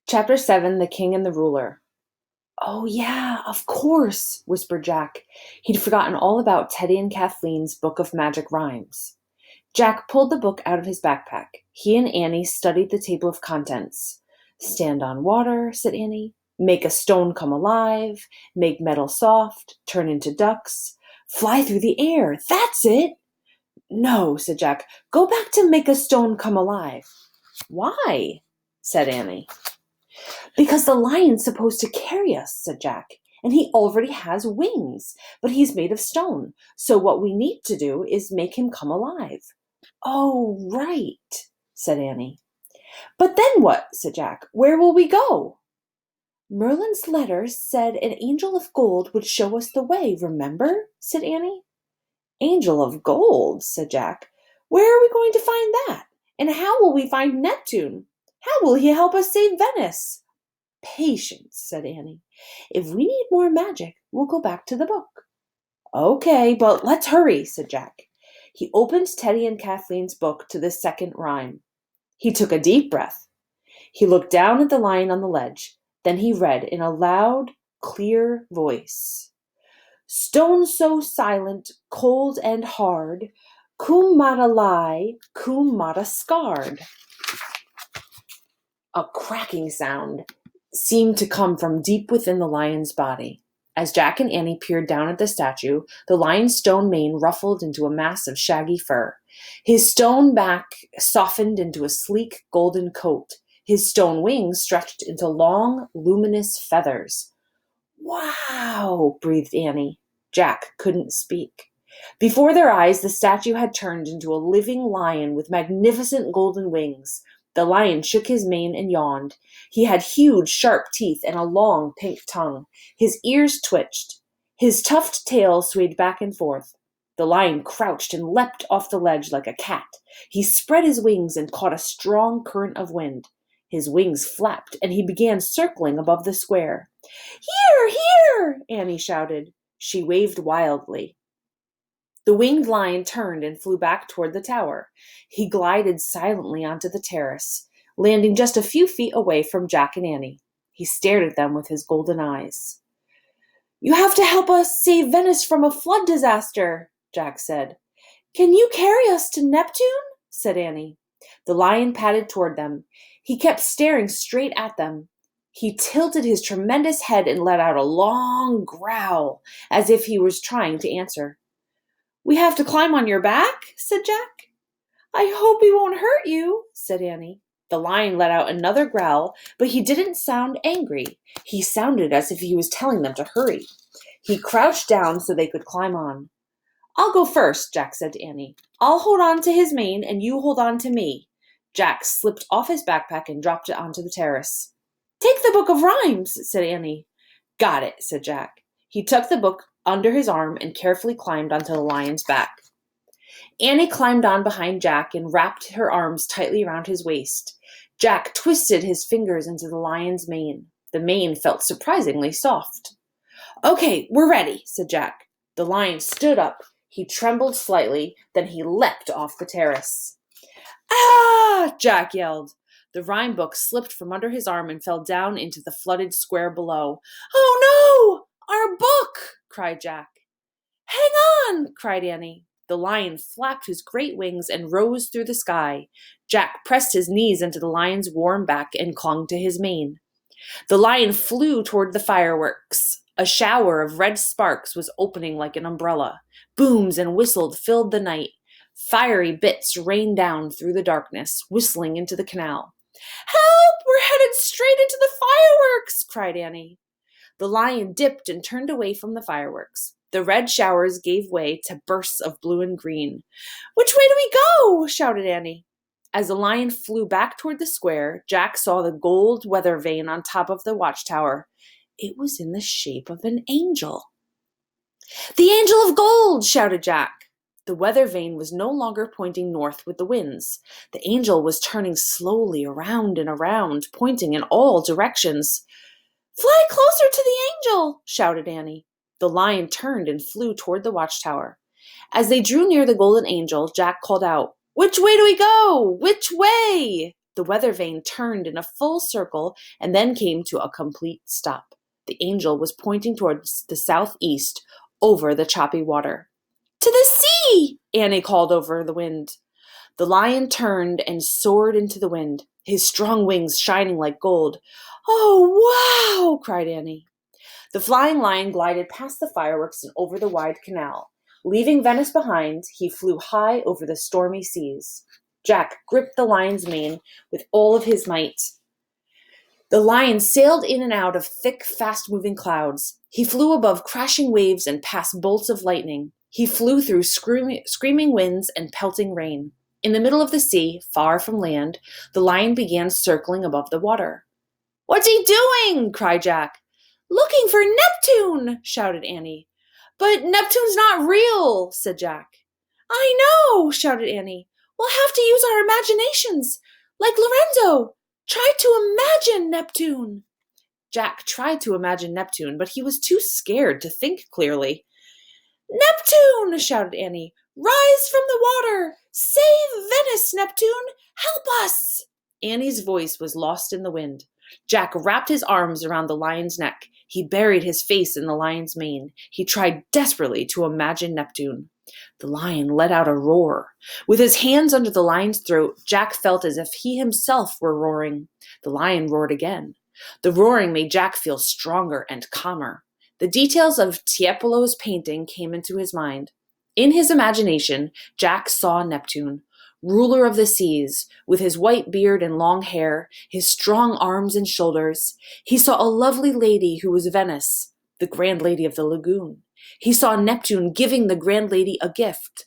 Chapter 7 The King and the Ruler. Oh, yeah, of course, whispered Jack. He'd forgotten all about Teddy and Kathleen's book of magic rhymes. Jack pulled the book out of his backpack. He and Annie studied the table of contents. Stand on water, said Annie. Make a stone come alive. Make metal soft. Turn into ducks. Fly through the air. That's it. No, said Jack. Go back to make a stone come alive. Why? Said Annie. Because the lion's supposed to carry us, said Jack, and he already has wings, but he's made of stone. So what we need to do is make him come alive. Oh, right, said Annie. But then what, said Jack. Where will we go? Merlin's letter said an angel of gold would show us the way, remember? Said Annie. Angel of gold, said Jack. Where are we going to find that? And how will we find Neptune? How will he help us save Venice? Patience, said Annie. If we need more magic, we'll go back to the book. Okay, but let's hurry, said Jack. He opened Teddy and Kathleen's book to the second rhyme. He took a deep breath. He looked down at the lion on the ledge. Then he read in a loud, clear voice. Stone so silent, cold and hard, cum mata lie, cum mata scarred. A cracking sound seemed to come from deep within the lion's body. As Jack and Annie peered down at the statue, the lion's stone mane ruffled into a mass of shaggy fur. His stone back softened into a sleek golden coat. His stone wings stretched into long, luminous feathers. Wow, breathed Annie. Jack couldn't speak. Before their eyes, the statue had turned into a living lion with magnificent golden wings. The lion shook his mane and yawned. He had huge, sharp teeth and a long, pink tongue. His ears twitched. His tufted tail swayed back and forth. The lion crouched and leapt off the ledge like a cat. He spread his wings and caught a strong current of wind. His wings flapped, and he began circling above the square. Here, here! Annie shouted. She waved wildly. The winged lion turned and flew back toward the tower. He glided silently onto the terrace, landing just a few feet away from Jack and Annie. He stared at them with his golden eyes. You have to help us save Venice from a flood disaster, Jack said. Can you carry us to Neptune? Said Annie. The lion padded toward them. He kept staring straight at them. He tilted his tremendous head and let out a long growl, as if he was trying to answer. We have to climb on your back, said Jack. I hope we won't hurt you, said Annie. The lion let out another growl, but he didn't sound angry. He sounded as if he was telling them to hurry. He crouched down so they could climb on. I'll go first, Jack said to Annie. I'll hold on to his mane and you hold on to me. Jack slipped off his backpack and dropped it onto the terrace. Take the book of rhymes, said Annie. Got it, said Jack. He tucked the book under his arm and carefully climbed onto the lion's back. Annie climbed on behind Jack and wrapped her arms tightly around his waist. Jack twisted his fingers into the lion's mane. The mane felt surprisingly soft. Okay, we're ready, said Jack. The lion stood up. He trembled slightly, then he leapt off the terrace. Ah! Jack yelled. The rhyme book slipped from under his arm and fell down into the flooded square below. Oh no! Our book! Cried Jack. Hang on! Cried Annie. The lion flapped his great wings and rose through the sky. Jack pressed his knees into the lion's warm back and clung to his mane. The lion flew toward the fireworks. A shower of red sparks was opening like an umbrella. Booms and whistles filled the night. Fiery bits rained down through the darkness, whistling into the canal. Help! We're headed straight into the fireworks! Cried Annie. The lion dipped and turned away from the fireworks. The red showers gave way to bursts of blue and green. Which way do we go? Shouted Annie. As the lion flew back toward the square, Jack saw the gold weather vane on top of the watchtower. It was in the shape of an angel. The angel of gold! Shouted Jack. The weather vane was no longer pointing north with the winds. The angel was turning slowly around and around, pointing in all directions. Fly closer to the angel! Shouted Annie. The lion turned and flew toward the watchtower. As they drew near the golden angel, Jack called out, Which way do we go? Which way? The weather vane turned in a full circle and then came to a complete stop. The angel was pointing towards the southeast, over the choppy water. "To the sea!" Annie called over the wind. The lion turned and soared into the wind, his strong wings shining like gold. "Oh, wow!" cried Annie. The flying lion glided past the fireworks and over the wide canal. Leaving Venice behind, he flew high over the stormy seas. Jack gripped the lion's mane with all of his might. The lion sailed in and out of thick, fast-moving clouds. He flew above crashing waves and past bolts of lightning. He flew through screaming winds and pelting rain. In the middle of the sea, far from land, the lion began circling above the water. "What's he doing?" cried Jack. "Looking for Neptune!" shouted Annie. "But Neptune's not real," said Jack. "I know," shouted Annie. "We'll have to use our imaginations, like Lorenzo. Try to imagine Neptune." Jack tried to imagine Neptune, but he was too scared to think clearly. "Neptune!" shouted Annie. "Rise from the water! Save Venice, Neptune! Help us!" Annie's voice was lost in the wind. Jack wrapped his arms around the lion's neck. He buried his face in the lion's mane. He tried desperately to imagine Neptune. The lion let out a roar. With his hands under the lion's throat, Jack felt as if he himself were roaring. The lion roared again. The roaring made Jack feel stronger and calmer. The details of Tiepolo's painting came into his mind. In his imagination, Jack saw Neptune, ruler of the seas, with his white beard and long hair, his strong arms and shoulders. He saw a lovely lady who was Venice, the grand lady of the lagoon. He saw Neptune giving the grand lady a gift.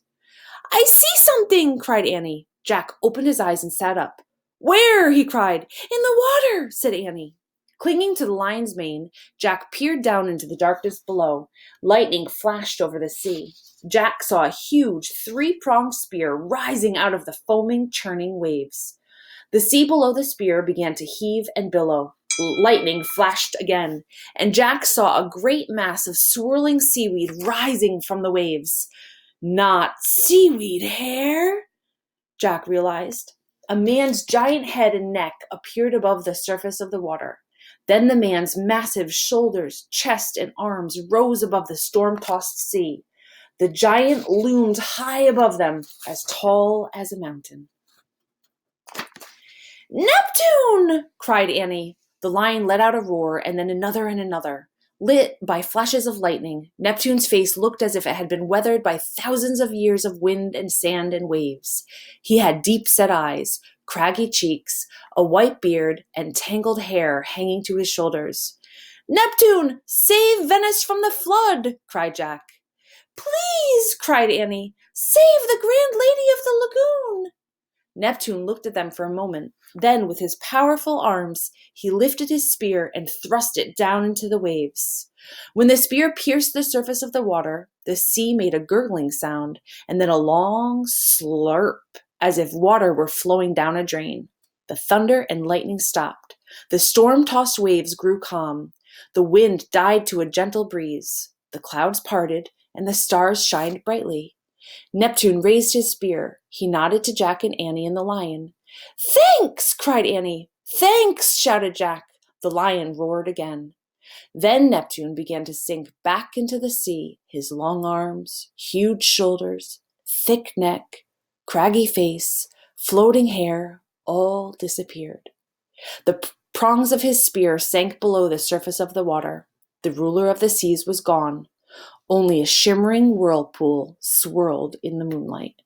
"I see something!" cried Annie. Jack opened his eyes and sat up. "Where?" he cried. "In the water," said Annie. Clinging to the lion's mane, Jack peered down into the darkness below. Lightning flashed over the sea. Jack saw a huge three-pronged spear rising out of the foaming, churning waves. The sea below the spear began to heave and billow. Lightning flashed again, and Jack saw a great mass of swirling seaweed rising from the waves. Not seaweed hair, Jack realized. A man's giant head and neck appeared above the surface of the water. Then the man's massive shoulders, chest, and arms rose above the storm-tossed sea. The giant loomed high above them, as tall as a mountain. "Neptune!" cried Annie. The lion let out a roar, and then another and another. Lit by flashes of lightning, Neptune's face looked as if it had been weathered by thousands of years of wind and sand and waves. He had deep-set eyes, craggy cheeks, a white beard, and tangled hair hanging to his shoulders. "Neptune, save Venice from the flood!" cried Jack. "Please!" cried Annie. "Save the grand lady of the lagoon!" Neptune looked at them for a moment. Then, with his powerful arms, he lifted his spear and thrust it down into the waves. When the spear pierced the surface of the water, the sea made a gurgling sound, and then a long slurp, as if water were flowing down a drain. The thunder and lightning stopped. The storm-tossed waves grew calm. The wind died to a gentle breeze. The clouds parted, and the stars shined brightly. Neptune raised his spear. He nodded to Jack and Annie and the lion. "Thanks!" cried Annie. "Thanks!" shouted Jack. The lion roared again. Then Neptune began to sink back into the sea. His long arms, huge shoulders, thick neck, craggy face, floating hair, all disappeared. The prongs of his spear sank below the surface of the water. The ruler of the seas was gone. Only a shimmering whirlpool swirled in the moonlight.